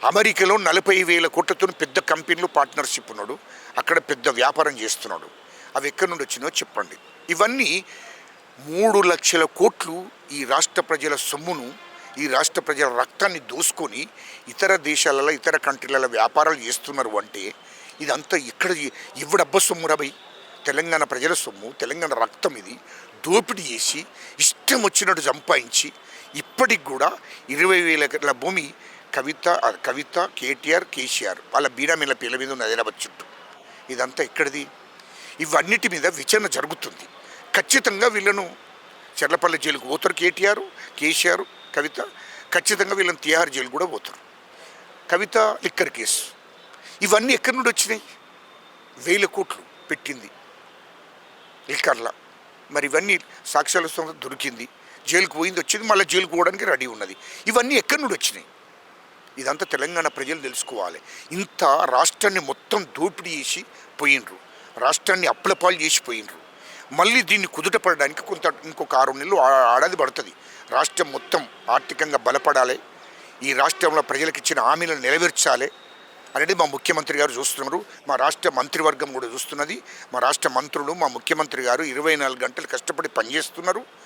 అమెరికాలో 40,000 కోట్లతో పెద్ద కంపెనీలు పార్ట్నర్షిప్ ఉన్నాడు, అక్కడ పెద్ద వ్యాపారం చేస్తున్నాడు. అవి ఎక్కడి నుండి వచ్చినాయో చెప్పండి. ఇవన్నీ 3 లక్షల కోట్లు ఈ రాష్ట్ర ప్రజల సొమ్మును, ఈ రాష్ట్ర ప్రజల రక్తాన్ని దోసుకొని ఇతర దేశాలలో, ఇతర కంట్రీలలో వ్యాపారాలు చేస్తున్నారు అంటే ఇదంతా ఇక్కడ ఎవడబ్బ సొమ్ము రాబోయి? తెలంగాణ ప్రజల సొమ్ము, తెలంగాణ రక్తం. ఇది దోపిడీ చేసి ఇష్టం వచ్చినట్టు సంపాదించి ఇప్పటికి కూడా 20,000 ఎకరాల భూమి కవిత కేటీఆర్ కేసీఆర్ వాళ్ళ బీనామీల పేర్ల మీద ఉన్న హైదరాబాద్ చుట్టూ. ఇదంతా ఎక్కడిది? ఇవన్నిటి మీద విచారణ జరుగుతుంది. ఖచ్చితంగా వీళ్ళను చెర్లపల్లి జైలుకు పోతారు కేటీఆర్, కేసీఆర్, కవిత. ఖచ్చితంగా వీళ్ళని తిహార్ జైలు కూడా పోతారు. కవిత లిక్కర్ కేసు, ఇవన్నీ ఎక్కడి నుండి వచ్చినాయి? 1,000 కోట్లు పెట్టింది లిక్కర్లా. మరి ఇవన్నీ సాక్ష్యాలతో దొరికింది, జైలుకు పోయింది, వచ్చింది, మళ్ళీ జైలుకు పోవడానికి రెడీ ఉన్నది. ఇవన్నీ ఎక్కడి నుండి వచ్చినాయి? ఇదంతా తెలంగాణ ప్రజలు తెలుసుకోవాలి. ఇంత రాష్ట్రాన్ని మొత్తం దోపిడీ చేసి పోయినరు, రాష్ట్రాన్ని అప్పులపాలు చేసిపోయినరు. మళ్ళీ దీన్ని కుదుటపడడానికి ఇంకొక 6 నెలలు ఆడది పడుతుంది. రాష్ట్రం మొత్తం ఆర్థికంగా బలపడాలి, ఈ రాష్ట్రంలో ప్రజలకు ఇచ్చిన హామీలను నెరవేర్చాలి అనేది మా ముఖ్యమంత్రి గారు చూస్తున్నారు. మా రాష్ట్ర మంత్రివర్గం కూడా చూస్తున్నది. మా రాష్ట్ర మంత్రులు, మా ముఖ్యమంత్రి గారు 24 గంటలు కష్టపడి పనిచేస్తున్నారు.